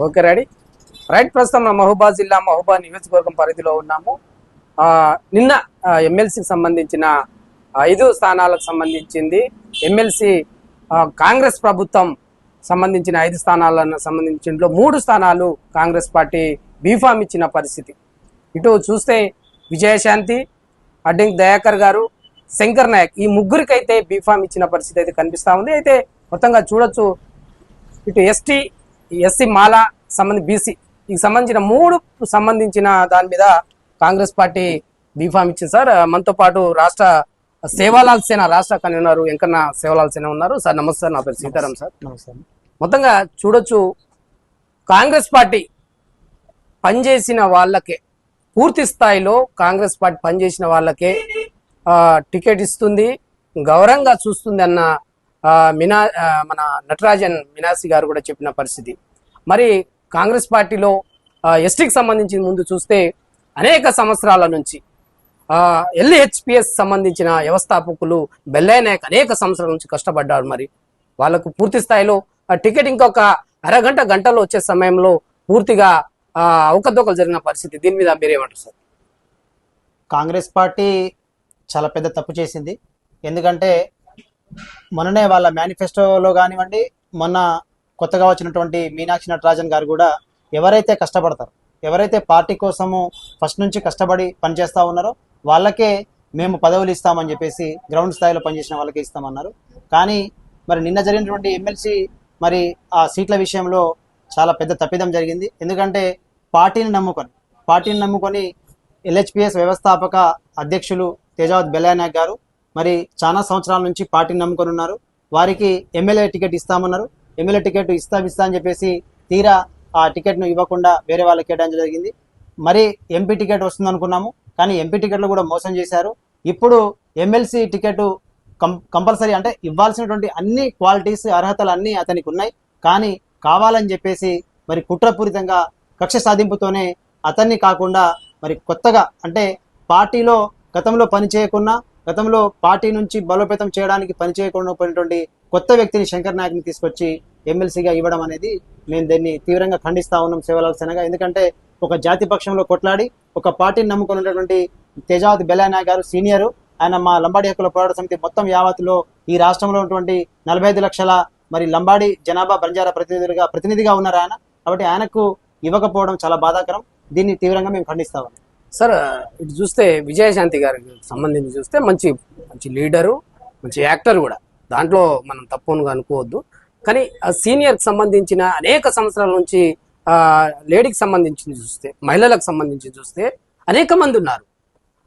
Okay ready right. ప్రస్తుతం మహబూబాద్ జిల్లా మహబూబాద్ నియోజకవర్గం పరిధిలో ఉన్నాము. నిన్న ఎమ్మెల్సీకి సంబంధించిన 5 స్థానాలకు సంబంధించింది ఎమ్మెల్సీ కాంగ్రెస్ ప్రభుత్వం సంబంధించిన 5 స్థానాలను సంబంధించిన 3 స్థానాలు కాంగ్రెస్ పార్టీ బీఫామ్ ఇచ్చిన పరిస్థితి. ఇటు చూస్తే విజయశాంతి, అడ్డంకి దయాకర్ గారు, శంకర్ నాయక్ ఈ ముగ్గురికైతే బీఫామ్ ఇచ్చిన పరిస్థితి అయితే కనిపిస్తూ ఉంది. అయితే మొత్తంగా చూడొచ్చు, ఇటు ఎస్సీ మాల బీసీ ఈ సంబంధించిన 3 సంబంధించిన దాని మీద కాంగ్రెస్ పార్టీ బీఫామ్ ఇచ్చింది. సార్ మనతో పాటు రాష్ట్ర సేవాలాల్ సేన రాష్ట్ర కన్వీనర్ వెంకన్న సేవాలాల్ సేన ఉన్నారు. సార్ నమస్తే సార్, నా పేరు సీతారాం సార్. నమస్తే. మొత్తంగా చూడొచ్చు, కాంగ్రెస్ పార్టీ పనిచేసిన వాళ్ళకే, పూర్తి స్థాయిలో కాంగ్రెస్ పార్టీ పనిచేసిన వాళ్ళకే టికెట్ ఇస్తుంది, గౌరవంగా చూస్తుంది అన్న మన నటరాజన్ మీనాసి గారు కూడా చెప్పిన పరిస్థితి. మరి కాంగ్రెస్ పార్టీలో ఎస్టీకి సంబంధించి ముందు చూస్తే అనేక సంవత్సరాల నుంచి ఎల్హెచ్పిఎస్ సంబంధించిన వ్యవస్థాపకులు బెల్లయ్య నాయక్ అనేక సంవత్సరాల నుంచి కష్టపడ్డారు. మరి వాళ్ళకు పూర్తి స్థాయిలో టికెట్ ఇంకొక గంటలో వచ్చే సమయంలో పూర్తిగా అవకతవకలు జరిగిన పరిస్థితి. దీని మీద మీరేమంటారు సార్? కాంగ్రెస్ పార్టీ చాలా పెద్ద తప్పు చేసింది. ఎందుకంటే మొన్ననే వాళ్ళ మేనిఫెస్టోలో కానివ్వండి, మొన్న కొత్తగా వచ్చినటువంటి మీనాక్షి నటరాజన్ గారు కూడా ఎవరైతే కష్టపడతారో, ఎవరైతే పార్టీ కోసము ఫస్ట్ నుంచి కష్టపడి పనిచేస్తూ ఉన్నారో వాళ్ళకే మేము పదవులు ఇస్తామని చెప్పేసి గ్రౌండ్ స్థాయిలో పనిచేసిన వాళ్ళకే ఇస్తామన్నారు. కానీ మరి నిన్న జరిగినటువంటి ఎమ్మెల్సీ మరి ఆ సీట్ల విషయంలో చాలా పెద్ద తప్పిదం జరిగింది. ఎందుకంటే పార్టీని నమ్ముకొని ఎల్హెచ్పిఎస్ వ్యవస్థాపక అధ్యక్షులు తేజావత్ బెల్లయ్య నాయక్ గారు మరి చాలా సంవత్సరాల నుంచి పార్టీని నమ్ముకొని ఉన్నారు. వారికి ఎమ్మెల్యే టికెట్ ఇస్తామన్నారు. ఎమ్మెల్యే టికెట్ ఇస్తా అని చెప్పేసి తీరా ఆ టికెట్ను ఇవ్వకుండా వేరే వాళ్ళకి కేటాయించడం జరిగింది. మరి ఎంపీ టికెట్ వస్తుంది అనుకున్నాము, కానీ ఎంపీ టికెట్లు కూడా మోసం చేశారు. ఇప్పుడు ఎమ్మెల్సీ టికెట్ కంపల్సరీ అంటే ఇవ్వాల్సినటువంటి అన్ని క్వాలిటీస్, అర్హతలు అన్నీ అతనికి ఉన్నాయి. కానీ కావాలని చెప్పేసి మరి కుట్రపూరితంగా కక్ష సాధింపుతోనే అతన్ని కాకుండా మరి కొత్తగా అంటే పార్టీలో గతంలో పనిచేయకున్నా, గతంలో పార్టీ నుంచి బలోపేతం చేయడానికి పనిచేయకుండా పోయినటువంటి కొత్త వ్యక్తిని శంకర్ నాయక్ని తీసుకొచ్చి ఎమ్మెల్సీగా ఇవ్వడం అనేది మేము దీన్ని తీవ్రంగా ఖండిస్తా ఉన్నాం సేవలాల్ సేనగా. ఎందుకంటే ఒక జాతి పక్షంలో కొట్లాడి ఒక పార్టీని నమ్ముకొని ఉన్నటువంటి తేజావత్ బెల్లయ్య నాయక్ గారు సీనియరు. ఆయన మా లంబాడి హక్కుల పోరాట సమితి మొత్తం యావత్తులో ఈ రాష్ట్రంలో ఉన్నటువంటి 45 లక్షల మరి లంబాడి జనాభా బంజారా ప్రతినిధిగా ఉన్నారు ఆయన. కాబట్టి ఆయనకు ఇవ్వకపోవడం చాలా బాధాకరం. దీన్ని తీవ్రంగా మేము ఖండిస్తాము. సార్ ఇటు చూస్తే విజయశాంతి గారికి సంబంధించి చూస్తే మంచి లీడరు, మంచి యాక్టర్ కూడా, దాంట్లో మనం తప్పుగా అనుకోవద్దు. కానీ సీనియర్కి సంబంధించిన అనేక సంవత్సరాల నుంచి లేడీకి సంబంధించి చూస్తే, మహిళలకు సంబంధించి చూస్తే అనేక మంది ఉన్నారు.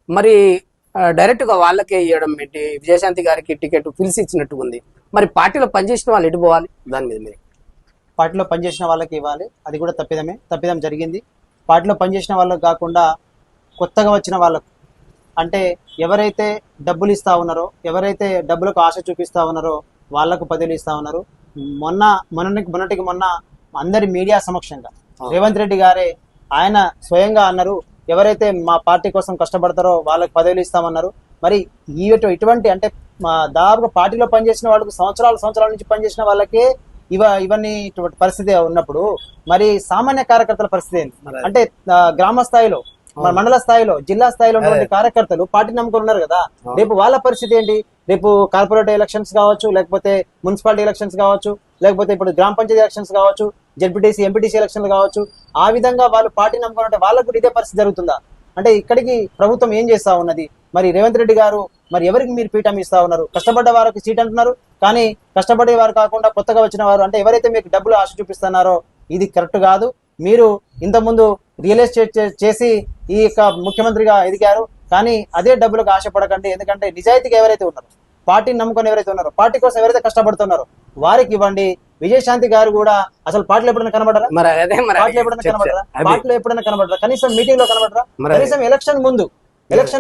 మరి డైరెక్ట్గా వాళ్ళకే ఇవ్వడం ఏంటి? విజయశాంతి గారికి టికెట్ పిలిచి ఇచ్చినట్టుగా ఉంది. మరి పార్టీలో పనిచేసిన వాళ్ళు ఎటు పోవాలి? దాని మీద మీరు పార్టీలో పనిచేసిన వాళ్ళకి ఇవ్వాలి, అది కూడా తప్పిదం జరిగింది. పార్టీలో పనిచేసిన వాళ్ళకి కాకుండా కొత్తగా వచ్చిన వాళ్ళకు, అంటే ఎవరైతే డబ్బులు ఇస్తా ఉన్నారో, ఎవరైతే డబ్బులకు ఆశ చూపిస్తా ఉన్నారో వాళ్లకు పదవులు ఇస్తా ఉన్నారు. మొన్నటికి మొన్న అందరి మీడియా సమక్షంగా రేవంత్ రెడ్డి గారే ఆయన స్వయంగా అన్నారు, ఎవరైతే మా పార్టీ కోసం కష్టపడతారో వాళ్ళకి పదవులు ఇస్తామన్నారు. మరి ఇటువంటి అంటే దాదాపుగా పార్టీలో పనిచేసిన వాళ్ళకు సంవత్సరాల నుంచి పనిచేసిన వాళ్ళకే ఇవన్నీ ఇటువంటి పరిస్థితి ఉన్నప్పుడు మరి సామాన్య కార్యకర్తల పరిస్థితి ఏంటి? అంటే గ్రామ స్థాయిలో, మండల స్థాయిలో, జిల్లా స్థాయిలో ఉన్నటువంటి కార్యకర్తలు పార్టీ నమ్ముకొని ఉన్నారు కదా. రేపు వాళ్ళ పరిస్థితి ఏంటి? రేపు కార్పొరేట్ ఎలక్షన్స్ కావచ్చు, లేకపోతే మున్సిపాలిటీ ఎలక్షన్స్ కావచ్చు, లేకపోతే ఇప్పుడు గ్రామ పంచాయతీ ఎలక్షన్స్ కావచ్చు, జెడ్పీటీసీ ఎంపీటీసీ ఎలక్షన్లు కావచ్చు. ఆ విధంగా వాళ్ళు పార్టీ నమ్ముకుంటే వాళ్ళకు కూడా ఇదే పరిస్థితి జరుగుతుందా? అంటే ఇక్కడికి ప్రభుత్వం ఏం చేస్తా ఉన్నది? మరి రేవంత్ రెడ్డి గారు మరి ఎవరికి మీరు పీఠం ఇస్తా ఉన్నారు? కష్టపడ్డ వారికి సీట్ అంటున్నారు, కానీ కష్టపడే వారు కాకుండా కొత్తగా వచ్చిన వారు, అంటే ఎవరైతే మీకు డబ్బులు ఆశ చూపిస్తున్నారో ఇది కరెక్ట్ కాదు. మీరు ఇంతకుముందు రియల్ ఎస్టేట్ చేసి ఈ యొక్క ముఖ్యమంత్రిగా ఎదిగారు, కానీ అదే డబ్బులకు ఆశపడకండి. ఎందుకంటే నిజాయితీగా ఎవరైతే ఉన్నారో, పార్టీని నమ్ముకొని ఎవరైతే ఉన్నారో, పార్టీ కోసం ఎవరైతే కష్టపడుతున్నారో వారికి ఇవ్వండి. విజయశాంతి గారు కూడా అసలు పార్టీలో ఎప్పుడైనా కనబడరా? పార్టీలో ఎప్పుడైనా కనబడరా? కనీసం మీటింగ్ లో కనబడరా? కనీసం ఎలక్షన్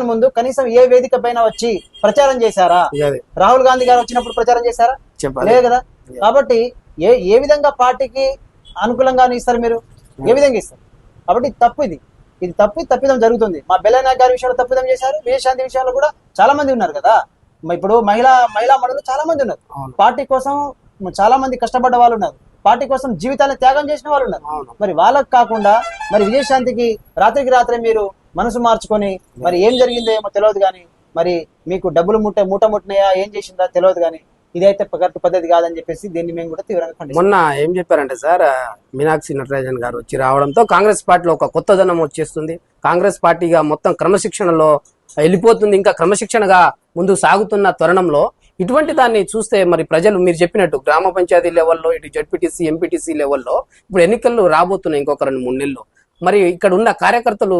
ముందు కనీసం ఏ వేదిక పైన వచ్చి ప్రచారం చేశారా? రాహుల్ గాంధీ గారు వచ్చినప్పుడు ప్రచారం చేశారా? లేదు కదా. కాబట్టి ఏ విధంగా పార్టీకి అనుకూలంగా ఇస్తారు మీరు? ఏ విధంగా ఇస్తారు? కాబట్టి తప్పిదం జరుగుతుంది. మా బెల్లయ్య నాయక్ గారి విషయంలో తప్పిదం చేశారు, విజయశాంతి విషయంలో కూడా చాలా మంది ఉన్నారు కదా. ఇప్పుడు మహిళా మండలి చాలా మంది ఉన్నారు, పార్టీ కోసం చాలా మంది కష్టపడ్డ వాళ్ళు ఉన్నారు. పార్టీ కోసం జీవితాన్ని త్యాగం చేసిన వాళ్ళు ఉన్నారు. అవును. మరి వాళ్ళకు కాకుండా మరి విజయశాంతికి రాత్రికి రాత్రే మీరు మనసు మార్చుకొని మరి ఏం జరిగిందో ఏమో తెలియదు కానీ మరి మీకు డబ్బులు మూట ముట్టినాయా ఏం చేసిందా తెలియదు కానీ ఇదైతే కరెక్ట్ పద్ధతి కాదని చెప్పేసి దీన్ని మేము కూడా తీవ్రంగా ఖండిస్తున్నాం. మొన్న ఏం చెప్పారంటే సార్, మీనాక్షి నటరాజన్ గారు వచ్చి రావడంతో కాంగ్రెస్ పార్టీలో ఒక కొత్తదనం వచ్చేస్తుంది, కాంగ్రెస్ పార్టీగా మొత్తం క్రమశిక్షణలో వెళ్ళిపోతుంది, ఇంకా క్రమశిక్షణగా ముందుకు సాగుతున్న తరుణంలో ఇటువంటి దాన్ని చూస్తే మరి ప్రజలు మీరు చెప్పినట్టు గ్రామ పంచాయతీ లెవెల్లో, ఇటు జడ్పీటీసీ ఎంపీటీసీ లెవెల్లో ఇప్పుడు ఎన్నికలు రాబోతున్నాయి ఇంకొక 2-3 నెలలు. మరి ఇక్కడ ఉన్న కార్యకర్తలు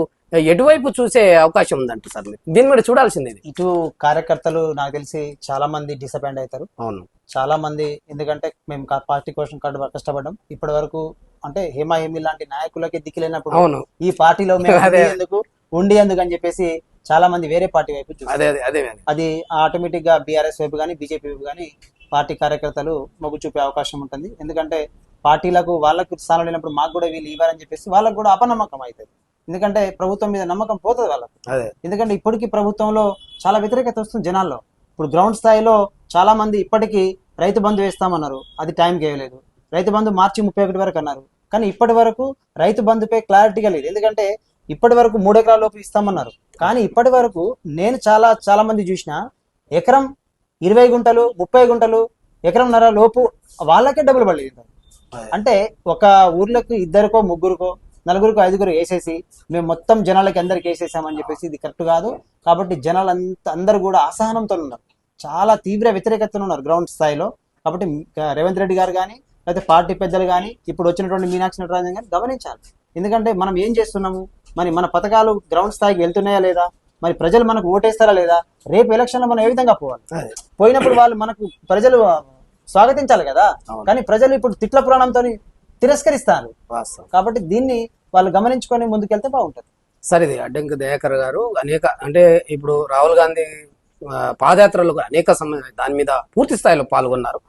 ఎటువైపు చూసే అవకాశం ఉందంట సార్? దీని మీద చూడాల్సింది. ఇటు కార్యకర్తలు నాకు తెలిసి చాలా మంది డిసప్పాయింట్ అవుతారు. అవును, చాలా మంది, ఎందుకంటే మేము పార్టీ కోసం కష్టపడ్డాం ఇప్పటి వరకు. అంటే హేమా లాంటి నాయకులకి దిక్కులేనప్పుడు అవును, ఈ పార్టీలో మేము ఉండి ఎందుకు అని చెప్పేసి చాలా మంది వేరే పార్టీ వైపు చూస్తారు. అది ఆటోమేటిక్ గా బీఆర్ఎస్ వైపు కానీ బీజేపీ వైపు కానీ పార్టీ కార్యకర్తలు మొగ్గు చూపే అవకాశం ఉంటుంది. ఎందుకంటే పార్టీలకు వాళ్ళకు స్థానం లేనప్పుడు మాకు కూడా వీళ్ళు ఇవ్వాలని చెప్పేసి వాళ్ళకు కూడా అపనమ్మకం అవుతుంది. ఎందుకంటే ప్రభుత్వం మీద నమ్మకం పోతుంది వాళ్ళకు. ఎందుకంటే ఇప్పటికీ ప్రభుత్వంలో చాలా వ్యతిరేకత వస్తుంది జనాల్లో. ఇప్పుడు గ్రౌండ్ స్థాయిలో చాలా మంది ఇప్పటికీ రైతు బంధు వేస్తామన్నారు, అది టైంకి వేయలేదు. రైతు బంధు మార్చి 31 వరకు అన్నారు, కానీ ఇప్పటి వరకు రైతు బంధుపై క్లారిటీగా లేదు. ఎందుకంటే ఇప్పటి వరకు 3 ఎకరాల లోపు ఇస్తామన్నారు, కానీ ఇప్పటి వరకు నేను చాలా మంది చూసిన ఎకరం 20 గుంటలు 30 గుంటలు ఎకరంన్నర లోపు వాళ్ళకే డబ్బులు పడలేదు. అంటే ఒక ఊర్లకు 2కో 3కో 4కో 5కో వేసేసి మేము మొత్తం జనాలకి అందరికి వేసేసామని చెప్పేసి ఇది కరెక్ట్ కాదు. కాబట్టి జనాలు అందరూ కూడా అసహనంతో ఉన్నారు, చాలా తీవ్ర వ్యతిరేకతతో ఉన్నారు గ్రౌండ్ స్థాయిలో. కాబట్టి రేవంత్ రెడ్డి గారు కానీ లేకపోతే పార్టీ పెద్దలు కానీ ఇప్పుడు వచ్చినటువంటి మీనాక్షి నటరాజన్ కానీ గమనించాలి. ఎందుకంటే మనం ఏం చేస్తున్నాము, మరి మన పథకాలు గ్రౌండ్ స్థాయికి వెళ్తున్నాయా లేదా, మరి ప్రజలు మనకు ఓటేస్తారా లేదా, రేపు ఎలక్షన్లో మనం ఏ విధంగా పోవాలి, పోయినప్పుడు వాళ్ళు మనకు ప్రజలు స్వాగతించాలి కదా. కానీ ప్రజలు ఇప్పుడు తిట్ల పురాణంతో తిరస్కరిస్తారు. కాబట్టి దీన్ని వాళ్ళు గమనించుకొని ముందుకెళ్తే బాగుంటుంది. సరే, ఇది అడ్డంకి దయాకర్ గారు అంటే ఇప్పుడు రాహుల్ గాంధీ పాదయాత్రలో అనేక దాని మీద పూర్తి స్థాయిలో పాల్గొన్నారు.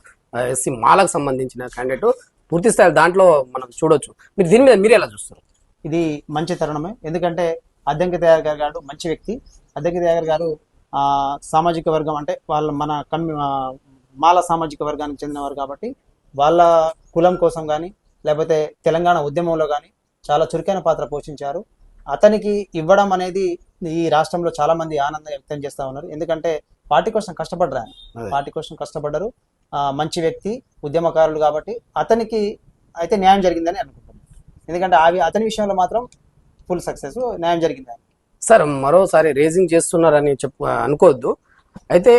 ఎస్సీ మాలకు సంబంధించిన క్యాండిడేట్ పూర్తి స్థాయిలో దాంట్లో మనం చూడొచ్చు. మీరు దీని మీద మీరు ఎలా చూస్తారు? ఇది మంచి తరుణమే. ఎందుకంటే అద్దంకి దయాకర్ గారు మంచి వ్యక్తి. అద్దంకి దయాకర్ గారు సామాజిక వర్గం అంటే మన మాల సామాజిక వర్గానికి చెందినవారు కాబట్టి వాళ్ళ కులం కోసం కానీ లేకపోతే తెలంగాణ ఉద్యమంలో కానీ చాలా చురుకైన పాత్ర పోషించారు. అతనికి ఇవ్వడం అనేది ఈ రాష్ట్రంలో చాలా మంది ఆనందం వ్యక్తం చేస్తా ఉన్నారు. ఎందుకంటే పార్టీ కోసం కష్టపడ్డారు. మంచి వ్యక్తి, ఉద్యమకారులు కాబట్టి అతనికి అయితే న్యాయం జరిగిందని అనుకుంటున్నాను. ఎందుకంటే అతని విషయంలో మాత్రం ఫుల్ సక్సెస్, న్యాయం జరిగిందని. సార్, మరోసారి రేజింగ్ చేస్తున్నారని అనుకోవద్దు. అయితే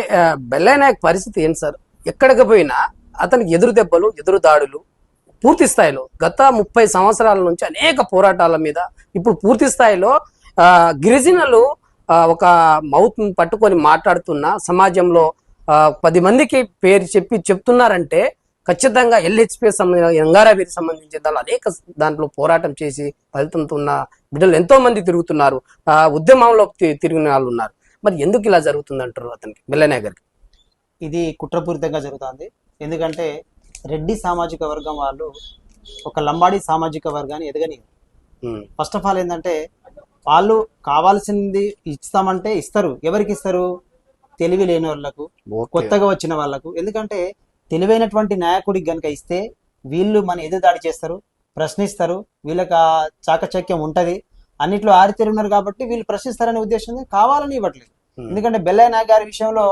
బెల్లయ్య నాయక్ పరిస్థితి ఏంటి సార్? ఎక్కడికి పోయినా అతనికి ఎదురు దెబ్బలు, ఎదురు దాడులు పూర్తి స్థాయిలో. గత 30 సంవత్సరాల నుంచి అనేక పోరాటాల మీద ఇప్పుడు పూర్తి స్థాయిలో గిరిజనులు ఒక మౌత్ పట్టుకొని మాట్లాడుతున్న సమాజంలో 10 మందికి పేరు చెప్తున్నారంటే ఖచ్చితంగా ఎల్హెచ్పి సంబంధించిన రంగారావుకి సంబంధించిన అనేక దాంట్లో పోరాటం చేసి ఫలితంతో ఉన్న బిడ్డలు ఎంతో మంది తిరుగుతున్నారు, ఉద్యమంలో తిరిగిన వాళ్ళు ఉన్నారు. మరి ఎందుకు ఇలా జరుగుతుంది అంటారు అతనికి, బెల్లయ్య గారికి? ఇది కుట్రపూరితంగా జరుగుతుంది. ఎందుకంటే రెడ్డి సామాజిక వర్గం వాళ్ళు ఒక లంబాడి సామాజిక వర్గాన్ని ఎదగని. ఫస్ట్ ఆఫ్ ఆల్ ఏంటంటే వాళ్ళు కావాల్సింది ఇస్తామంటే ఇస్తారు. ఎవరికి ఇస్తారు? తెలివి లేని వాళ్ళకు, కొత్తగా వచ్చిన వాళ్ళకు. ఎందుకంటే తెలివైనటువంటి నాయకుడికి గనుక ఇస్తే వీళ్ళు మన ఎదురుదాడి చేస్తారు, ప్రశ్నిస్తారు, వీళ్ళకి ఆ చాకచక్యం ఉంటది, అన్నిట్లో ఆరితేరున్నారు కాబట్టి వీళ్ళు ప్రశ్నిస్తారనే ఉద్దేశంతో కావాలని ఇవ్వట్లేదు. ఎందుకంటే బెల్లయ్య నాయక్ గారి విషయంలో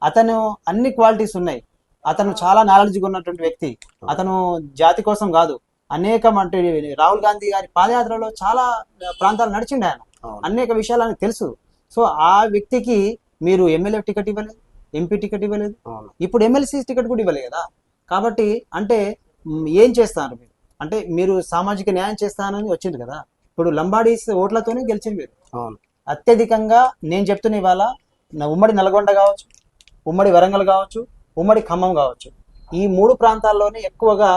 అతను అన్ని క్వాలిటీస్ ఉన్నాయి. అతను చాలా నాలెడ్జ్గా ఉన్నటువంటి వ్యక్తి. అతను జాతి కోసం కాదు, అనేకం అంటే రాహుల్ గాంధీ గారి పాదయాత్రలో చాలా ప్రాంతాలు నడిచిండు ఆయన, అనేక విషయాలు ఆయనకు తెలుసు. సో ఆ వ్యక్తికి మీరు ఎమ్మెల్యే టికెట్ ఇవ్వలేదు, ఎంపీ టికెట్ ఇవ్వలేదు, ఇప్పుడు ఎమ్మెల్సీ టికెట్ కూడా ఇవ్వలేదు కదా. కాబట్టి అంటే ఏం చేస్తారు మీరు? అంటే మీరు సామాజిక న్యాయం చేస్తానని వచ్చింది కదా. ఇప్పుడు లంబాడీస్ ఓట్లతోనే గెలిచింది మీరు. అత్యధికంగా నేను చెప్తున్న ఇవాళ ఉమ్మడి నల్గొండ కావచ్చు, ఉమ్మడి వరంగల్ కావచ్చు, ఉమ్మడి ఖమ్మం కావచ్చు, ఈ 3 ప్రాంతాల్లోనే ఎక్కువగా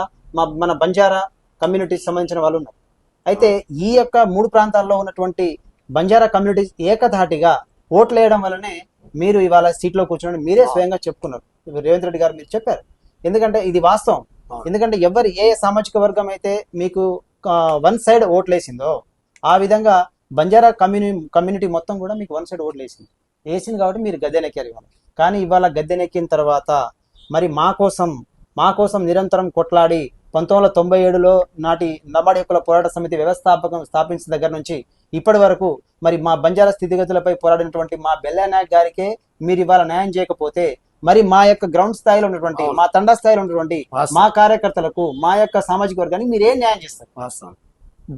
మన బంజారా కమ్యూనిటీకి సంబంధించిన వాళ్ళు ఉన్నారు. అయితే ఈ యొక్క 3 ప్రాంతాల్లో ఉన్నటువంటి బంజారా కమ్యూనిటీస్ ఏకధాటిగా ఓట్లు వేయడం వల్లనే మీరు ఇవాళ సీట్లో కూర్చొని మీరే స్వయంగా చెప్పుకున్నారు. రేవంత్ రెడ్డి గారు మీరు చెప్పారు. ఎందుకంటే ఇది వాస్తవం. ఎందుకంటే ఎవరు ఏ సామాజిక వర్గం అయితే మీకు 1 సైడ్ ఓట్లు వేసిందో ఆ విధంగా బంజారా కమ్యూనిటీ మొత్తం కూడా మీకు 1 సైడ్ ఓట్లు వేసింది కాబట్టి మీరు గద్దెనెక్కారు ఇవాళ. కానీ ఇవాళ గద్దెనెక్కిన తర్వాత మరి మా కోసం నిరంతరం కొట్లాడి 1997లో నాటి నబార్డ్ హక్కుల పోరాట సమితి వ్యవస్థాపకం స్థాపించిన దగ్గర నుంచి ఇప్పటి వరకు మరి మా బంజారా స్థితిగతులపై పోరాడినటువంటి మా బెల్లా నాయక్ గారికే మీరు ఇవాళ న్యాయం చేయకపోతే మరి మా యొక్క గ్రౌండ్ స్థాయిలో ఉన్నటువంటి మా తండా స్థాయిలో ఉన్నటువంటి మా కార్యకర్తలకు మా యొక్క సామాజిక వర్గానికి మీరు ఏం న్యాయం చేస్తారు? వాస్తవం.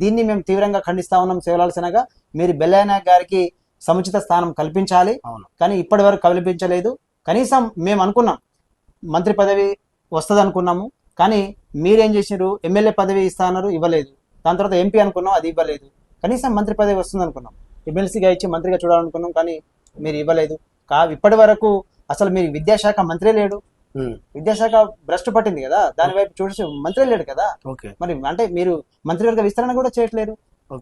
దీన్ని మేము తీవ్రంగా ఖండిస్తా ఉన్నాం. సేవలాల్సినగా మీరు బెల్లా నాయక్ గారికి సముచిత స్థానం కల్పించాలి. కానీ ఇప్పటి వరకు కల్పించలేదు. కనీసం మేము అనుకున్నాం మంత్రి పదవి వస్తుంది అనుకున్నాము, కానీ మీరేం చేసినారు? ఎమ్మెల్యే పదవి ఇస్తా అన్నారు, ఇవ్వలేదు. దాని తర్వాత ఎంపీ అనుకున్నాం, అది ఇవ్వలేదు. కనీసం మంత్రి పదవి వస్తుంది అనుకున్నాం, ఎమ్మెల్సీగా ఇచ్చి మంత్రిగా చూడాలనుకున్నాం, కానీ మీరు ఇవ్వలేదు. ఇప్పటి వరకు అసలు మీరు విద్యాశాఖ మంత్రే లేడు. విద్యాశాఖ భ్రష్టు పట్టింది కదా, దాని వైపు చూసి మంత్రి లేడు కదా. మరి అంటే మీరు మంత్రివర్గ విస్తరణ కూడా చేయట్లేరు.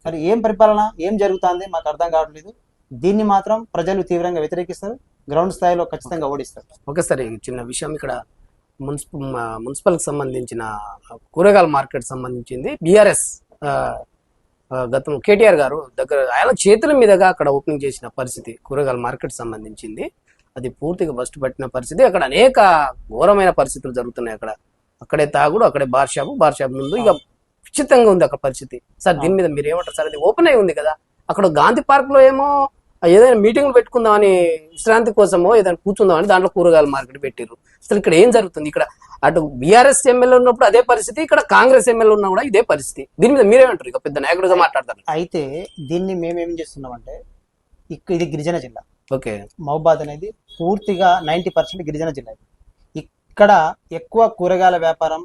మరి ఏం పరిపాలన, ఏం జరుగుతుంది మాకు అర్థం కావట్లేదు. దీన్ని మాత్రం ప్రజలు తీవ్రంగా వ్యతిరేకిస్తారు, గ్రౌండ్ స్థాయిలో ఖచ్చితంగా ఓడిస్తారు. ఓకే సార్, చిన్న విషయం ఇక్కడ మున్సిపల్ కి సంబంధించిన కూరగాయల మార్కెట్ సంబంధించింది బీఆర్ఎస్ గతం కేటీఆర్ గారు దగ్గర ఆయన చేతుల మీదుగా అక్కడ ఓపెనింగ్ చేసిన పరిస్థితి కూరగాయల మార్కెట్ సంబంధించింది. అది పూర్తిగా బస్ట్ పట్టిన పరిస్థితి. అక్కడ అనేక ఘోరమైన పరిస్థితులు జరుగుతున్నాయి. అక్కడే తాగుడు, అక్కడే బార్ షాప్ ముందు ఇక విచిత్రంగా ఉంది అక్కడ పరిస్థితి. సార్ దీని మీద మీరు ఏమంటారు సార్? అది ఓపెన్ అయి ఉంది కదా, అక్కడ గాంధీ పార్క్ లో ఏమో ఏదైనా మీటింగ్లు పెట్టుకుందామని విశ్రాంతి కోసమో ఏదైనా కూర్చుందామని దాంట్లో కూరగాయల మార్కెట్ పెట్టారు. అసలు ఇక్కడ ఏం జరుగుతుంది? ఇక్కడ అటు బీఆర్ఎస్ ఎమ్మెల్యే ఉన్నప్పుడు అదే పరిస్థితి, ఇక్కడ కాంగ్రెస్ ఎమ్మెల్యే ఉన్నా కూడా ఇదే పరిస్థితి. దీని మీద మీరేమంటారు? ఇక పెద్ద నాయకుడిగా మాట్లాడతారు. అయితే దీన్ని మేమేం చేస్తున్నామంటే, ఇది గిరిజన జిల్లా. ఓకే, మహబూబాద్ అనేది పూర్తిగా 90% గిరిజన జిల్లా. ఇక్కడ ఎక్కువ కూరగాయల వ్యాపారం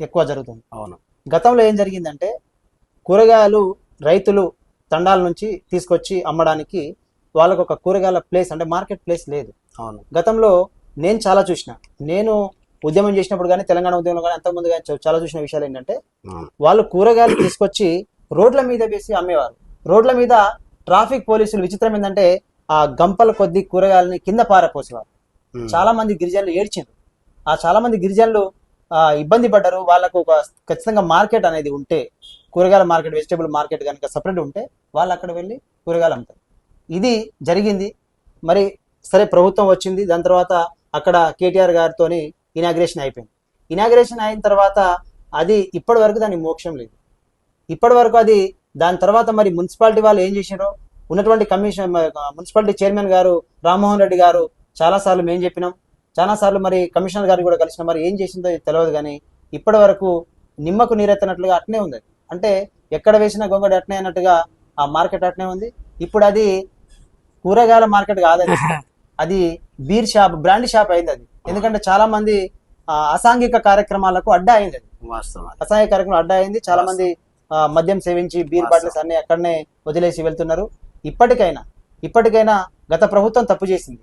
ఎక్కువ జరుగుతుంది. అవును. గతంలో ఏం జరిగిందంటే, కూరగాయలు రైతులు తండాల నుంచి తీసుకొచ్చి అమ్మడానికి వాళ్ళకు ఒక కూరగాయల ప్లేస్ అంటే మార్కెట్ ప్లేస్ లేదు. అవును. గతంలో నేను చాలా చూసిన, నేను ఉద్యమం చేసినప్పుడు కానీ తెలంగాణ ఉద్యమంలో కానీ అంతకుముందు కానీ చాలా చూసిన విషయాలు ఏంటంటే, వాళ్ళు కూరగాయలు తీసుకొచ్చి రోడ్ల మీద వేసి అమ్మేవారు. రోడ్ల మీద ట్రాఫిక్ పోలీసులు విచిత్రం ఏంటంటే ఆ గంపల కొద్ది కూరగాయలని కింద పారపోసేవారు. చాలా మంది గిరిజనులు ఏడ్చారు. చాలా మంది గిరిజనులు ఇబ్బంది పడ్డారు. వాళ్ళకు ఒక ఖచ్చితంగా మార్కెట్ అనేది ఉంటే, కూరగాయల మార్కెట్, వెజిటేబుల్ మార్కెట్ కనుక సపరేట్ ఉంటే వాళ్ళు అక్కడ వెళ్ళి కూరగాయలు అమ్ముతారు. ఇది జరిగింది. మరి సరే, ప్రభుత్వం వచ్చింది. దాని తర్వాత అక్కడ కేటీఆర్ గారితో ఇనాగ్రేషన్ అయిపోయింది. ఇనాగ్రేషన్ అయిన తర్వాత అది ఇప్పటి వరకు దానికి మోక్షం లేదు. ఇప్పటి వరకు అది దాని తర్వాత మరి మున్సిపాలిటీ వాళ్ళు ఏం చేసినారో, ఉన్నటువంటి మున్సిపాలిటీ చైర్మన్ గారు రామ్మోహన్ రెడ్డి గారు చాలాసార్లు మేము చెప్పినాం, చాలాసార్లు మరి కమిషనర్ గారిని కూడా కలిసినాం. మరి ఏం చేసిందో తెలియదు, కానీ ఇప్పటి వరకు నిమ్మకు నీరెత్తనట్లుగా అట్నే ఉంది. అంటే ఎక్కడ వేసిన గొంగడి అట్నే అన్నట్టుగా ఆ మార్కెట్ అట్నే ఉంది. ఇప్పుడు అది కూరగాయల మార్కెట్ కాదని, అది బీర్ షాప్, బ్రాండ్ షాప్ అయింది అది. ఎందుకంటే చాలా మంది అసాంఘిక కార్యక్రమాలకు అడ్డా అయింది. అది అసాంఘిక కార్యక్రమం అడ్డా అయింది. చాలా మంది మద్యం సేవించి బీర్ బాటిల్స్ అన్ని అక్కడనే వదిలేసి వెళ్తున్నారు. ఇప్పటికైనా గత ప్రభుత్వం తప్పు చేసింది.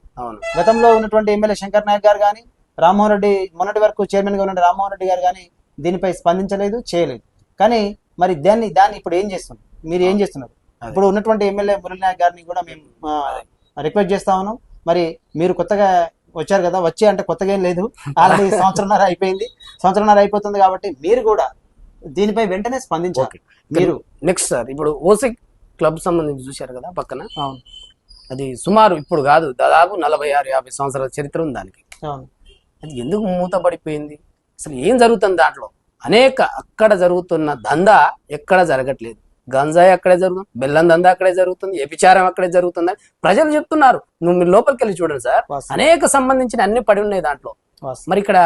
గతంలో ఉన్నటువంటి ఎమ్మెల్యే శంకర్ నాయక్ గారు కానీ, రామ్మోహన్ రెడ్డి మొన్నటి వరకు చైర్మన్ గా ఉన్న రామ్మోహన్ రెడ్డి గారు కానీ దీనిపై స్పందించలేదు, చేయలేదు. కానీ మరి దాన్ని ఇప్పుడు ఏం చేస్తున్నారు? మీరు ఏం చేస్తున్నారు? ఇప్పుడు ఉన్నటువంటి ఎమ్మెల్యే మురళీ నాయక్ గారిని కూడా మేము రిక్వెస్ట్ చేస్తా ఉన్నాం. మరి మీరు కొత్తగా వచ్చారు కదా, వచ్చే అంటే కొత్తగా ఏం లేదు, ఆల్రెడీ సంవత్సరంన్నర అయిపోయింది. సంవత్సరంన్నర అయిపోతుంది కాబట్టి మీరు కూడా దీనిపై వెంటనే స్పందించాలి. మీరు నెక్స్ట్ సార్, ఇప్పుడు ఓసీ క్లబ్ సంబంధించి చూశారు కదా పక్కన, అది సుమారు ఇప్పుడు కాదు, దాదాపు 46-50 సంవత్సరాల చరిత్ర ఉంది దానికి. అది ఎందుకు మూతపడిపోయింది? అసలు ఏం జరుగుతుంది దాంట్లో? అక్కడ జరుగుతున్న దందా ఎక్కడ జరగట్లేదు. గంజాయి అక్కడే జరుగుతుంది, బెల్లం దందా అక్కడే జరుగుతుంది, వ్యభిచారం అక్కడే జరుగుతుంది ప్రజలు చెప్తున్నారు. మీరు లోపలికి వెళ్ళి చూడండి సార్, అనేక సంబంధించిన అన్ని పడి ఉన్నాయి దాంట్లో. మరి ఇక్కడ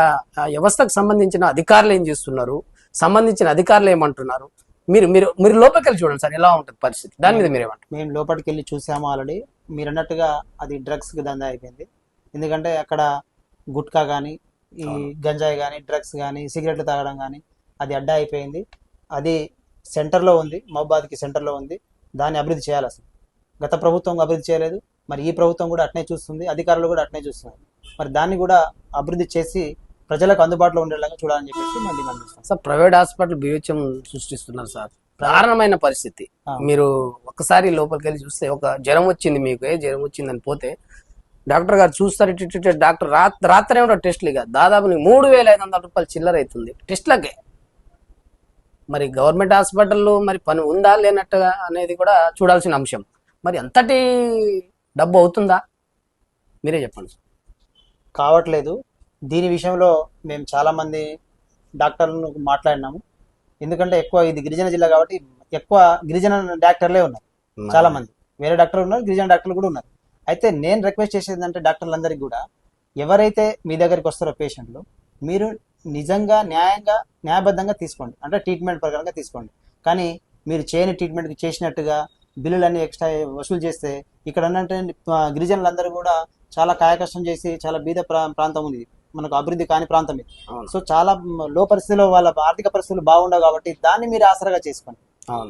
వ్యవస్థకు సంబంధించిన అధికారులు ఏం చేస్తున్నారు, సంబంధించిన అధికారులు ఏమంటున్నారు? మీరు లోపలికి వెళ్ళి చూడండి సార్, ఎలా ఉంటుంది పరిస్థితి. దాని మీద మీరేమంటారు? మేము లోపలికి వెళ్ళి చూసాము ఆల్రెడీ. మీరు అన్నట్టుగా అది డ్రగ్స్ కి దందా అయిపోయింది. ఎందుకంటే అక్కడ గుట్కా కానీ, ఈ గంజాయి కానీ, డ్రగ్స్ కానీ, సిగరెట్లు తాగడం కానీ అది అడ్డా అయిపోయింది. అది సెంటర్లో ఉంది, మహబూబాద్కి సెంటర్లో ఉంది. దాన్ని అభివృద్ధి చేయాలి. అసలు గత ప్రభుత్వం అభివృద్ధి చేయలేదు, మరి ఈ ప్రభుత్వం కూడా అట్నే చూస్తుంది, అధికారులు కూడా అట్నే చూస్తున్నారు. మరి దాన్ని కూడా అభివృద్ధి చేసి ప్రజలకు అందుబాటులో ఉండేలాగా చూడాలని చెప్పేసి మేము డిమాండ్ చేస్తాం. సార్, ప్రైవేట్ హాస్పిటల్ బీహెచ్ఎం సృష్టిస్తున్నారు సార్. దారుణమైన పరిస్థితి. మీరు ఒక్కసారి లోపలికి వెళ్ళి చూస్తే, ఒక జ్వరం వచ్చింది మీకు, జ్వరం వచ్చిందని పోతే డాక్టర్ గారు చూస్తారు, డాక్టర్ రాత్రి ఏమిటో టెస్ట్లు, ఇక దాదాపు 3,500 రూపాయలు చిల్లర అవుతుంది టెస్ట్లకే. మరి గవర్నమెంట్ హాస్పిటల్లో మరి పని ఉందా లేనట్టుగా అనేది కూడా చూడాల్సిన అంశం. మరి అంతటి డబ్బు అవుతుందా? మీరే చెప్పండి. కావట్లేదు. దీని విషయంలో మేము చాలా మంది డాక్టర్లను మాట్లాడినాము. ఎందుకంటే ఎక్కువ ఇది గిరిజన జిల్లా కాబట్టి ఎక్కువ గిరిజన డాక్టర్లే ఉన్నారు, చాలా మంది వేరే డాక్టర్లు ఉన్నారు, గిరిజన డాక్టర్లు కూడా ఉన్నారు. అయితే నేను రిక్వెస్ట్ చేసేది ఏంటంటే డాక్టర్లందరికీ కూడా ఎవరైతే మీ దగ్గరికి వస్తారో పేషెంట్లు, మీరు నిజంగా న్యాయబద్ధంగా తీసుకోండి, అంటే ట్రీట్మెంట్ ప్రకారంగా తీసుకోండి. కానీ మీరు చేయని ట్రీట్మెంట్కి చేసినట్టుగా బిల్లులన్నీ ఎక్స్ట్రా వసూలు చేస్తే ఇక్కడ ఉన్నట్టు గిరిజనులందరూ కూడా చాలా కాయకష్టం చేసి చాలా బీద ప్రాంతం ఉంది, మనకు అభివృద్ధి కాని ప్రాంతం ఇది. సో చాలా లో పరిస్థితిలో వాళ్ళ ఆర్థిక పరిస్థితులు బాగుండవు కాబట్టి దాన్ని మీరు ఆసరాగా చేసుకోండి.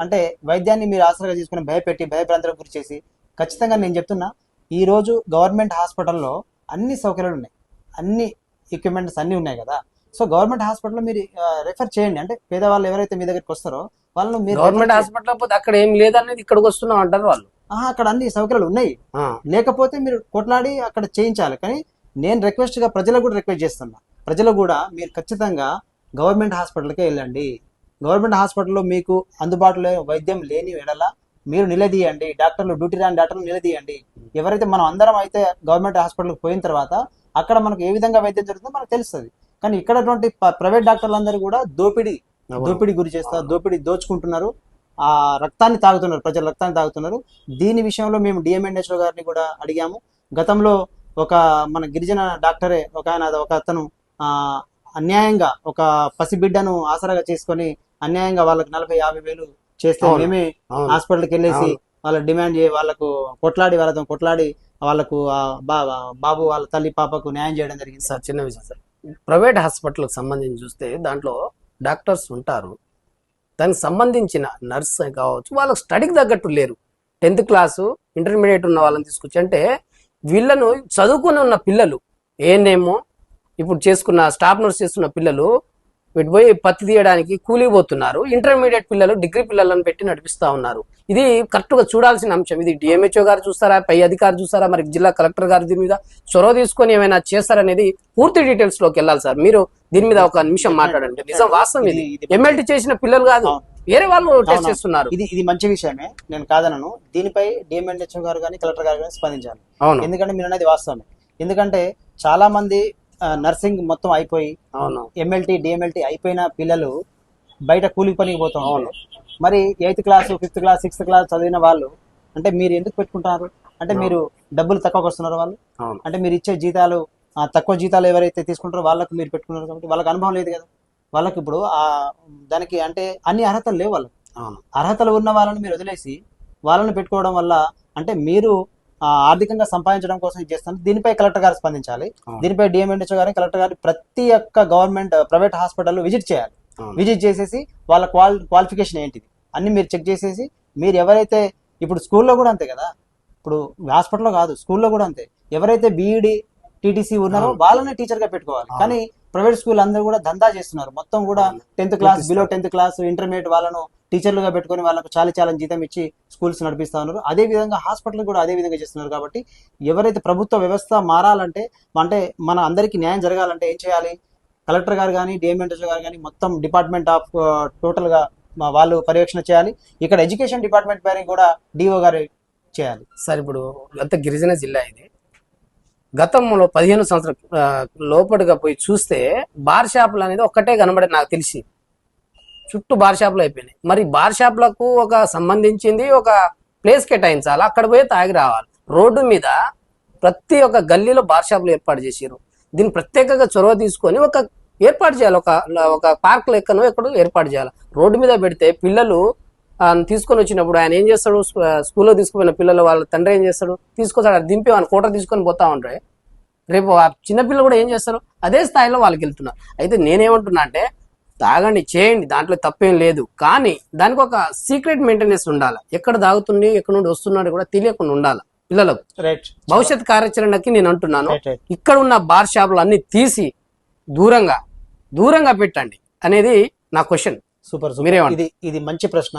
అంటే వైద్యాన్ని మీరు ఆసరాగా చేసుకుని భయపెట్టి భయభ్రాంతులకు గురి చేసి, ఖచ్చితంగా నేను చెప్తున్నా, ఈ రోజు గవర్నమెంట్ హాస్పిటల్లో అన్ని సౌకర్యాలు ఉన్నాయి, అన్ని ఎక్విప్మెంట్స్ అన్ని ఉన్నాయి కదా. సో గవర్నమెంట్ హాస్పిటల్లో మీరు రెఫర్ చేయండి. అంటే పేదవాళ్ళు ఎవరైతే మీ దగ్గరికి వస్తారో వాళ్ళను మీరు గవర్నమెంట్ హాస్పిటల్ పోతే అక్కడ ఏం లేదనేది ఇక్కడికి వస్తున్నాం అంటారు వాళ్ళు. అక్కడ అన్ని సౌకర్యాలు ఉన్నాయి, లేకపోతే మీరు కొట్లాడి అక్కడ చేయించాలి. కానీ నేను రిక్వెస్ట్ గా ప్రజలకు కూడా రిక్వెస్ట్ చేస్తున్నా, ప్రజలు కూడా మీరు ఖచ్చితంగా గవర్నమెంట్ హాస్పిటల్కే వెళ్ళండి. గవర్నమెంట్ హాస్పిటల్లో మీకు అందుబాటులో వైద్యం లేని ఎడల మీరు నిలదీయండి, డాక్టర్లు డ్యూటీ రాని డాక్టర్లు నిలదీయండి. ఎవరైతే మనం అందరం అయితే గవర్నమెంట్ హాస్పిటల్కి పోయిన తర్వాత అక్కడ మనకు ఏ విధంగా వైద్యం జరుగుతుందో మనకు తెలుస్తుంది. కానీ ఇక్కడ ప్రైవేట్ డాక్టర్లు అందరూ కూడా దోపిడీ గురి చేస్తారు, దోచుకుంటున్నారు, ఆ రక్తాన్ని తాగుతున్నారు, ప్రజల రక్తాన్ని తాగుతున్నారు. దీని విషయంలో మేము డిఎంఎన్హెచ్ఓ గారిని కూడా అడిగాము. గతంలో ఒక మన గిరిజన డాక్టరే ఒక అతను అన్యాయంగా ఒక పసిబిడ్డను ఆసరాగా చేసుకొని అన్యాయంగా వాళ్ళకి 40-50 వేలు చేస్తే మేమే హాస్పిటల్కి వెళ్ళేసి వాళ్ళ డిమాండ్ వాళ్ళకు వాళ్ళతో కొట్లాడి వాళ్ళకు బాబు వాళ్ళ తల్లి పాపకు న్యాయం చేయడం జరిగింది. సార్ చిన్న విషయం సార్, ప్రైవేట్ హాస్పిటల్కి సంబంధించి చూస్తే దాంట్లో డాక్టర్స్ ఉంటారు, దానికి సంబంధించిన నర్స్ కావచ్చు, వాళ్ళకి స్టడీకి తగ్గట్టు లేరు. 10th క్లాసు ఇంటర్మీడియట్ ఉన్న వాళ్ళని తీసుకొచ్చి, అంటే వీళ్ళను చదువుకుని ఉన్న పిల్లలు ఏనేమో ఇప్పుడు చేసుకున్న స్టాఫ్ నర్స్ చేస్తున్న పిల్లలు వీటి పోయి పత్తి తీయడానికి కూలిపోతున్నారు. ఇంటర్మీడియట్ పిల్లలు డిగ్రీ పిల్లలను పెట్టి నడిపిస్తా ఉన్నారు. ఇది కరెక్ట్గా చూడాల్సిన అంశం. ఇది డిఎంహెచ్ఓ గారు చూస్తారా, పై అధికారి చూస్తారా, మరి జిల్లా కలెక్టర్ గారు దీని మీద చొరవ తీసుకొని ఏమైనా చేస్తారనేది పూర్తి డీటెయిల్స్ లోకి వెళ్ళాలి సార్. మీరు దీని మీద ఒక నిమిషం మాట్లాడండి. నిజం వాస్తవం, ఇది ఎంఎల్టీ చేసిన పిల్లలు కాదు, వేరే వాళ్ళు టెస్ట్ చేస్తున్నారు. ఇది మంచి విషయమే, నేను కాదనను. దీనిపై డిఎంఎన్హెచ్ఓ గారు కానీ కలెక్టర్ గారు కానీ స్పందించాలి. ఎందుకంటే మీరు అనేది వాస్తవమే. ఎందుకంటే చాలా మంది నర్సింగ్ మొత్తం అయిపోయి ఎంఎల్టీ డిఎంఎల్టీ అయిపోయిన పిల్లలు బయట కూలికి పనికి పోతాం. మరి 8th class 5th class 6th class చదివిన వాళ్ళు అంటే మీరు ఎందుకు పెట్టుకుంటున్నారు? అంటే మీరు డబ్బులు తక్కువకి వస్తున్నారు వాళ్ళు, అంటే మీరు ఇచ్చే జీతాలు తక్కువ జీతాలు ఎవరైతే తీసుకుంటారో వాళ్ళకు మీరు పెట్టుకున్నారు కాబట్టి వాళ్ళకి అనుభవం లేదు కదా. వాళ్ళకి ఇప్పుడు దానికి అంటే అన్ని అర్హతలు లేవు వాళ్ళకి. అర్హతలు ఉన్న వాళ్ళని మీరు వదిలేసి వాళ్ళని పెట్టుకోవడం వల్ల అంటే మీరు ఆర్థికంగా సంపాదించడం కోసం చేస్తాను. దీనిపై కలెక్టర్ గారు స్పందించాలి. దీనిపై డిఎంఎన్హెచ్ఓ గారు కలెక్టర్ గారు ప్రతి ఒక్క గవర్నమెంట్ ప్రైవేట్ హాస్పిటల్ విజిట్ చేయాలి. విజిట్ చేసేసి వాళ్ళ క్వాలిఫికేషన్ ఏంటిది అన్ని మీరు చెక్ చేసేసి, మీరు ఎవరైతే ఇప్పుడు స్కూల్లో కూడా అంతే కదా, ఇప్పుడు హాస్పిటల్లో కాదు స్కూల్లో కూడా అంతే, ఎవరైతే బీఈడి టీటీసీ ఉన్నారో వాళ్ళనే టీచర్ గా పెట్టుకోవాలి. కానీ ప్రైవేట్ స్కూల్ అందరూ కూడా దందా చేస్తున్నారు. మొత్తం కూడా 10th class below 10th class intermediate వాళ్ళను టీచర్లుగా పెట్టుకొని వాళ్ళకు చాలా జీతం ఇచ్చి స్కూల్స్ నడిపిస్తా ఉన్నారు. అదే విధంగా హాస్పిటల్ కూడా అదే విధంగా చేస్తున్నారు. కాబట్టి ఎవరైతే ప్రభుత్వ వ్యవస్థ మారాలంటే అంటే మన అందరికీ న్యాయం జరగాలంటే ఏం చేయాలి? కలెక్టర్ గారు కానీ డిఎంఎన్హెచ్ఓ గారు కానీ మొత్తం డిపార్ట్మెంట్ ఆఫ్ టోటల్ గా వాళ్ళు పర్యవేక్షణ చేయాలి. ఇక్కడ ఎడ్యుకేషన్ డిపార్ట్మెంట్ పైన కూడా డిఓ గారు చేయాలి. సార్ ఇప్పుడు అంత గిరిజన జిల్లా ఇది, గతంలో 15 సంవత్సరాల లోపలిగా పోయి చూస్తే బార్ షాపులు అనేది ఒక్కటే కనబడే నాకు తెలిసి, చుట్టూ బార్ షాపులు అయిపోయినాయి. మరి బార్ షాపులకు ఒక సంబంధించింది ఒక ప్లేస్ కేటాయించాలి, అక్కడ పోయి తాగి రావాలి. రోడ్డు మీద ప్రతి ఒక్క గల్లీలో బార్ షాపులు ఏర్పాటు చేసారు. దీన్ని ప్రత్యేకంగా చొరవ తీసుకొని ఒక ఏర్పాటు చేయాలి, ఒక పార్క్ లెక్కను ఎక్కడో ఏర్పాటు చేయాలి. రోడ్డు మీద పెడితే పిల్లలు తీసుకొని వచ్చినప్పుడు ఆయన ఏం చేస్తాడు, స్కూల్లో తీసుకుపోయిన పిల్లలు వాళ్ళ తండ్రి ఏం చేస్తాడు, తీసుకొస్తాడు దింపి వాళ్ళ కోట తీసుకొని పోతా ఉంటాయి. రేపు ఆ చిన్నపిల్లలు కూడా ఏం చేస్తారు, అదే స్థాయిలో వాళ్ళకి వెళ్తున్నారు. అయితే నేనేమంటున్నా అంటే తాగండి, చేయండి, దాంట్లో తప్పేం లేదు. కానీ దానికి ఒక సీక్రెట్ మెయింటెనెన్స్ ఉండాలి. ఎక్కడ తాగుతుంది, ఎక్కడ నుండి వస్తున్నాడు కూడా తెలియకుండా ఉండాలి పిల్లలకు. భవిష్యత్ కార్యాచరణకి నేను అంటున్నాను, ఇక్కడ ఉన్న బార్ షాపులు అన్ని తీసి దూరంగా పెట్టండి అనేది నా క్వశ్చన్. సూపర్. ఇది మంచి ప్రశ్న.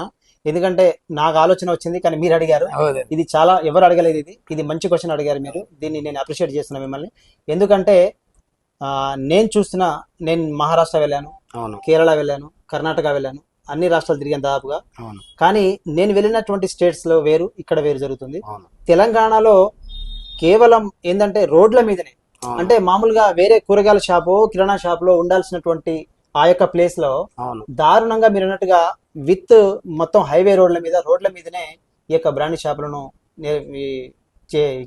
ఎందుకంటే నాకు ఆలోచన వచ్చింది కానీ మీరు అడిగారు. ఇది చాలా ఎవరు అడగలేదు. ఇది మంచి క్వశ్చన్ అడిగారు మీరు. దీన్ని నేను అప్రిషియేట్ చేస్తున్నా మిమ్మల్ని. ఎందుకంటే నేను మహారాష్ట్ర వెళ్ళాను, కేరళ వెళ్ళాను, కర్ణాటక వెళ్ళాను, అన్ని రాష్ట్రాలు తిరిగాను దాదాపుగా. కానీ నేను వెళ్ళినటువంటి స్టేట్స్ లో వేరు, ఇక్కడ వేరు జరుగుతుంది. తెలంగాణలో కేవలం ఏంటంటే రోడ్ల మీదనే, అంటే మామూలుగా వేరే కూరగాయల షాపు కిరాణా షాప్ లో ఉండాల్సినటువంటి ఆ యొక్క ప్లేస్ లో అవును దారుణంగా మీరు అన్నట్టుగా విత్ మొత్తం హైవే రోడ్ల మీదనే ఈ యొక్క బ్రాండీ షాపులను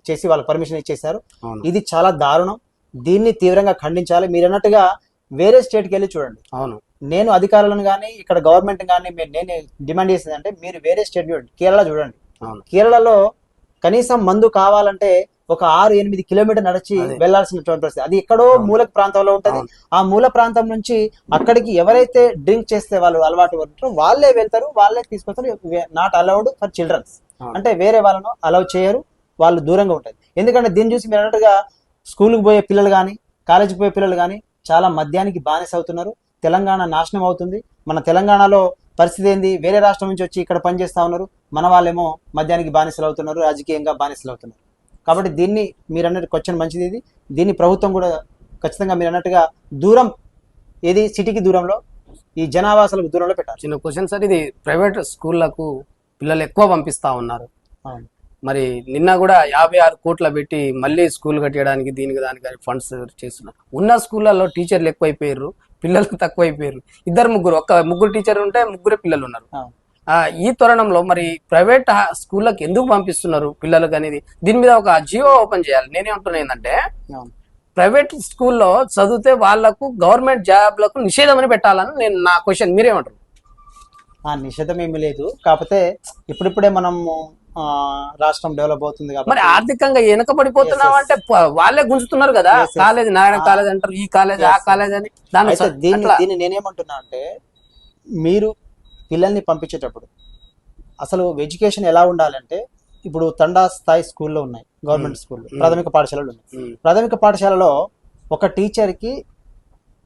చేసి వాళ్ళ పర్మిషన్ ఇచ్చేశారు. అవును ఇది చాలా దారుణం. దీన్ని తీవ్రంగా ఖండించాలి. మీరు అన్నట్టుగా వేరే స్టేట్కి వెళ్ళి చూడండి. అవును నేను అధికారులను కానీ ఇక్కడ గవర్నమెంట్ కానీ నేను డిమాండ్ చేసేది అంటే మీరు వేరే స్టేట్ చూడండి. కేరళ చూడండి. అవును కేరళలో కనీసం మందు కావాలంటే ఒక 6-8 కిలోమీటర్ నడిచి అదే. వెళ్లాల్సినటువంటి పరిస్థితి. అది ఎక్కడో అవును. మూల ప్రాంతంలో ఉంటది. అవును. ఆ మూల ప్రాంతం నుంచి అక్కడికి ఎవరైతే డ్రింక్ చేస్తే వాళ్ళు అలవాటు ఉంటారో వాళ్ళే వెళ్తారు, వాళ్ళే తీసుకొస్తారు. Not allowed for childrens. అవును. అంటే వేరే వాళ్ళను అలౌ చేయరు, వాళ్ళు దూరంగా ఉంటారు. ఎందుకంటే దీన్ని చూసి మీరు అన్నట్టుగా స్కూల్కి పోయే పిల్లలు కానీ కాలేజీకి పోయే పిల్లలు కానీ చాలా మద్యానికి బానిస అవుతున్నారు. తెలంగాణ నాశనం అవుతుంది. మన తెలంగాణలో పరిస్థితి ఏంది? వేరే రాష్ట్రం నుంచి వచ్చి ఇక్కడ పనిచేస్తా ఉన్నారు, మన వాళ్ళేమో మద్యానికి బానిసలు అవుతున్నారు, రాజకీయంగా బానిసలు అవుతున్నారు. కాబట్టి దీన్ని మీరు అన్నట్టు క్వశ్చన్ మంచిది. ఇది దీన్ని ప్రభుత్వం కూడా ఖచ్చితంగా మీరు అన్నట్టుగా దూరం, ఏది సిటీకి దూరంలో, ఈ జనావాసాలకు దూరంలో పెట్టాలి. చిన్న క్వశ్చన్ సార్, ఇది ప్రైవేట్ స్కూళ్లకు పిల్లలు ఎక్కువ పంపిస్తా ఉన్నారు. అవును. మరి నిన్న కూడా 56 కోట్ల పెట్టి మళ్ళీ స్కూల్ కట్టడానికి దీనికి దానికి ఫండ్స్ చేస్తున్నారు. ఉన్న స్కూళ్ళలో టీచర్లు ఎక్కువైపోయారు, పిల్లలు తక్కువైపోయారు. ముగ్గురు టీచర్ ఉంటే ముగ్గురే పిల్లలు ఉన్నారు. అవును. ఈ తరుణంలో మరి ప్రైవేట్ స్కూళ్ళకి ఎందుకు పంపిస్తున్నారు పిల్లలకు అనేది దీని మీద ఒక జియో ఓపెన్ చేయాలి. నేనేమంటున్నా ఏంటంటే అవును. ప్రైవేట్ స్కూల్లో చదివితే వాళ్లకు గవర్నమెంట్ జాబ్లకు నిషేధం అని పెట్టాలని నా క్వశ్చన్. మీరేమంటారు? నిషేధం ఏమీ లేదు, కాకపోతే ఇప్పుడిప్పుడే మనం రాష్ట్రం డెవలప్ అవుతుంది మరి కాబట్టి ఆర్థికంగా వెనకబడిపోతున్నాం అంటే వాళ్ళే గుంజుతున్నారు కదా. Yes, yes. College Narayana college అంటారు, ఈ కాలేజ్ ఆ Yes, yes. కాలేజ్ అని. దాని అయితే దీన్ని నేనేమంటున్నా అంటే, మీరు పిల్లల్ని పంపించేటప్పుడు అసలు ఎడ్యుకేషన్ ఎలా ఉండాలంటే, ఇప్పుడు తండా స్థాయి స్కూల్లో ఉన్నాయి, గవర్నమెంట్ స్కూల్లో, ప్రాథమిక పాఠశాలలు ఉన్నాయి. ప్రాథమిక పాఠశాలలో ఒక టీచర్కి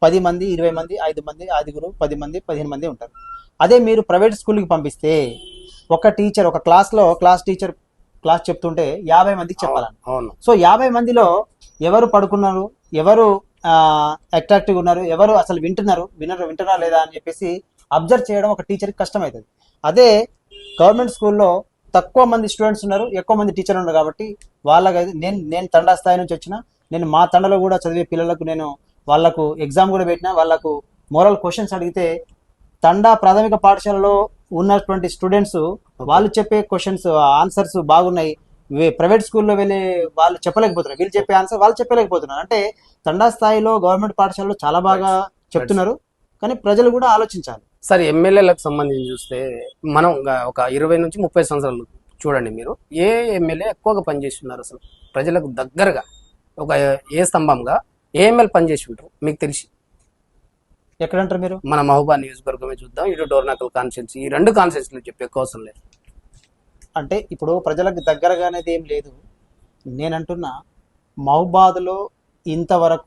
10 మంది 20 మంది 5 మంది 5 10 మంది 15 మంది ఉంటారు. అదే మీరు ప్రైవేట్ స్కూల్కి పంపిస్తే ఒక టీచర్, ఒక క్లాస్ టీచర్ క్లాస్ చెప్తుంటే 50 మందికి చెప్పాలని. అవును. సో 50 మందిలో ఎవరు పడుకున్నారు, ఎవరు అట్రాక్టివ్ ఉన్నారు, ఎవరు అసలు వింటున్నారా లేదా అని చెప్పేసి అబ్జర్వ్ చేయడం ఒక టీచర్కి కష్టం అవుతుంది. అదే గవర్నమెంట్ స్కూల్లో తక్కువ మంది స్టూడెంట్స్ ఉన్నారు, ఎక్కువ మంది టీచర్లు ఉన్నారు కాబట్టి వాళ్ళకి నేను తండా స్థాయి నుంచి వచ్చిన, నేను మా తండలో కూడా చదివే పిల్లలకు నేను వాళ్ళకు ఎగ్జామ్ కూడా పెట్టినా, వాళ్ళకు మోరల్ క్వశ్చన్స్ అడిగితే తండా ప్రాథమిక పాఠశాలలో ఉన్నటువంటి స్టూడెంట్స్ వాళ్ళు చెప్పే క్వశ్చన్స్ ఆన్సర్స్ బాగున్నాయి. ప్రైవేట్ స్కూల్లో వెళ్ళి వాళ్ళు చెప్పలేకపోతున్నారు, వీళ్ళు చెప్పే ఆన్సర్ వాళ్ళు చెప్పలేకపోతున్నారు. అంటే తండా స్థాయిలో గవర్నమెంట్ పాఠశాలలో చాలా బాగా చెప్తున్నారు, కానీ ప్రజలు కూడా ఆలోచించాలి. సరే, ఎమ్మెల్యేలకు సంబంధించి చూస్తే మనం ఒక 20 నుంచి 30 సంవత్సరాలు చూడండి. మీరు ఏ ఎమ్మెల్యే ఎక్కువగా పనిచేస్తున్నారు అసలు ప్రజలకు దగ్గరగా, ఒక ఏ స్తంభంగా ఏ ఎమ్మెల్యే పనిచేసి ఉంటారు మీకు తెలిసి? ఎక్కడంటారు మీరు? మన మహబూబా నియోజకవర్గమే చూద్దాం, ఇటు డోర్నాకల్ కాన్స్టిట్యున్సీ, ఈ 2 కాన్స్టిట్యున్సీలు చెప్పే అవసరం లేదు. అంటే ఇప్పుడు ప్రజలకు దగ్గరగా అనేది ఏం లేదు. నేనంటున్నా మహబూబాద్లో ఇంతవరకు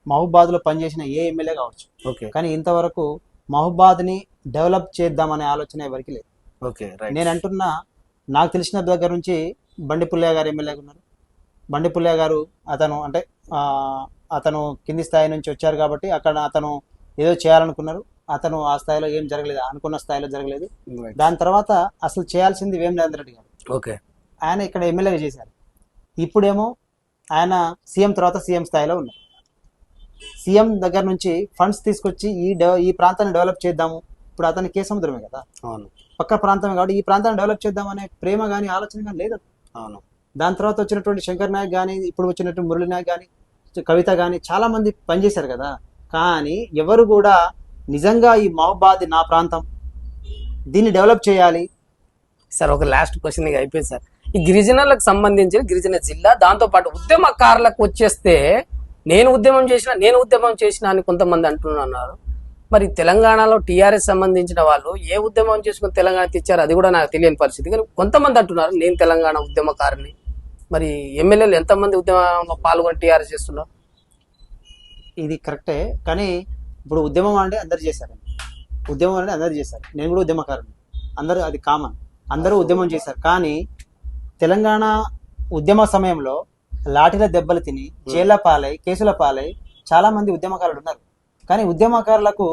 మహబూబాద్లో పనిచేసిన ఏ ఎమ్మెల్యే కావచ్చు, ఓకే, కానీ ఇంతవరకు మహబూబాద్ని డెవలప్ చేద్దామనే ఆలోచన ఎవరికి లేదు. Okay, right. నేను అంటున్నా, నాకు తెలిసిన దగ్గర నుంచి బండి పుల్లయ్య గారు ఎమ్మెల్యేగా ఉన్నారు. బండి పుల్లయ్య గారు అతను కింది స్థాయి నుంచి వచ్చారు కాబట్టి అక్కడ అతను ఏదో చేయాలనుకున్నారు. అతను ఆ స్థాయిలో ఏం జరగలేదు, అనుకున్న స్థాయిలో జరగలేదు. దాని తర్వాత అసలు చేయాల్సింది వేమిరెడ్డి రెడ్డి గారు. ఓకే, ఆయన ఇక్కడ ఎమ్మెల్యేగా చేశారు. ఇప్పుడేమో ఆయన సీఎం తర్వాత సీఎం స్థాయిలో ఉన్నారు. సీఎం దగ్గర నుంచి ఫండ్స్ తీసుకొచ్చి ఈ ప్రాంతాన్ని డెవలప్ చేద్దాము. ఇప్పుడు అతని కేసముద్రమే కదా, అవును, పక్క ప్రాంతమే కాబట్టి ఈ ప్రాంతాన్ని డెవలప్ చేద్దామనే ప్రేమ కానీ ఆలోచన కానీ లేదు. అవును. దాని తర్వాత వచ్చినటువంటి శంకర్ నాయక్ కానీ, ఇప్పుడు వచ్చినటువంటి మురళి నాయక్ కానీ, కవిత కానీ చాలా మంది పనిచేశారు కదా. కానీ ఎవరు కూడా నిజంగా ఈ మహబూబాద్ నా ప్రాంతం, దీన్ని డెవలప్ చేయాలి. సార్, ఒక లాస్ట్ క్వశ్చన్ అయిపోయింది సార్. ఈ గిరిజనులకు సంబంధించిన గిరిజన జిల్లా, దాంతో పాటు ఉద్యమకారులకు వచ్చేస్తే నేను ఉద్యమం చేసిన అని కొంతమంది అంటున్నారు. మరి తెలంగాణలో టీఆర్ఎస్ సంబంధించిన వాళ్ళు ఏ ఉద్యమం చేసుకుని తెలంగాణ తెచ్చారు అది కూడా నాకు తెలియని పరిస్థితి. కానీ కొంతమంది అంటున్నారు నేను తెలంగాణ ఉద్యమకారిని. మరి ఎమ్మెల్యేలు ఎంతమంది ఉద్యమంలో పాల్గొని టీఆర్ఎస్ చేస్తున్నారు? ఇది కరెక్టే, కానీ ఇప్పుడు ఉద్యమం అంటే అందరు చేశారు. నేను కూడా ఉద్యమకారుని, అందరూ అది కామన్, అందరూ ఉద్యమం చేశారు. కానీ తెలంగాణ ఉద్యమ సమయంలో లాఠీల దెబ్బలు తిని జైళ్ల పాలై కేసుల పాలై చాలా మంది ఉద్యమకారులు ఉన్నారు. కానీ ఉద్యమకారులకు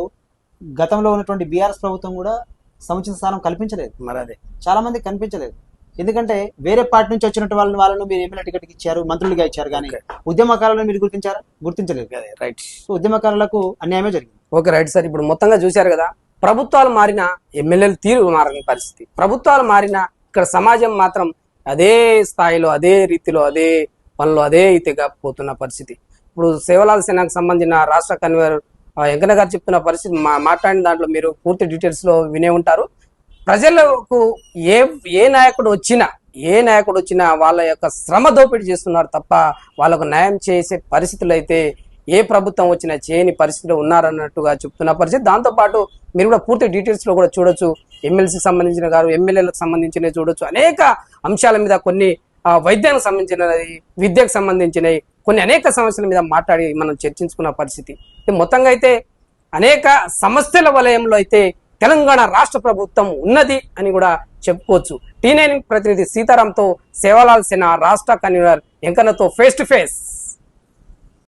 గతంలో ఉన్నటువంటి బీఆర్ఎస్ ప్రభుత్వం కూడా సముచిత స్థానం కల్పించలేదు. మరి అదే చాలా మంది కనిపించలేదు. ఎందుకంటే వేరే పార్టీ నుంచి వచ్చినట్టు వాళ్ళను మీరు ఎమ్మెల్యే టికెట్ ఇచ్చారు, మంత్రులుగా ఇచ్చారు, కానీ ఉద్యమకారులను మీరు గుర్తించలేదు. రైట్. ఉద్యమకారులకు అన్యాయమే జరిగింది. Okay right sir. ఇప్పుడు మొత్తంగా చూశారు కదా, ప్రభుత్వాలు మారిన ఎమ్మెల్యేలు తీరు మారని పరిస్థితి, ప్రభుత్వాలు మారిన ఇక్కడ సమాజం మాత్రం అదే స్థాయిలో అదే రీతిలో అదే పనులు అదే రీతిగా పోతున్న పరిస్థితి. ఇప్పుడు సేవలాల్ సేనకు సంబంధించిన రాష్ట్ర కన్వీనర్ వెంకన్న గారు చెప్తున్న పరిస్థితి మాట్లాడిన దాంట్లో మీరు పూర్తి డీటెయిల్స్ లో వినే ఉంటారు. ప్రజలకు ఏ నాయకుడు వచ్చినా వాళ్ళ యొక్క శ్రమ దోపిడీ చేస్తున్నారు తప్ప వాళ్ళకు న్యాయం చేసే పరిస్థితులు అయితే ఏ ప్రభుత్వం వచ్చినా చేయని పరిస్థితిలో ఉన్నారన్నట్టుగా చెప్తున్న పరిస్థితి. దాంతోపాటు మీరు కూడా పూర్తి డీటెయిల్స్ లో కూడా చూడొచ్చు, ఎమ్మెల్సీకి సంబంధించిన గారు ఎమ్మెల్యేలకు సంబంధించినవి చూడొచ్చు. అనేక అంశాల మీద కొన్ని వైద్యానికి సంబంధించినవి, విద్యకు సంబంధించినవి, కొన్ని అనేక సమస్యల మీద మాట్లాడి మనం చర్చించుకున్న పరిస్థితి. మొత్తంగా అయితే అనేక సమస్యల వలయంలో అయితే తెలంగాణ రాష్ట్ర ప్రభుత్వం ఉన్నది అని కూడా చెప్పుకోవచ్చు. టీ9 ప్రతినిధి సీతారాంతో సేవలాల్ సేన రాష్ట్ర కన్వీనర్ వెంకన్నతో ఫేస్ టు ఫేస్.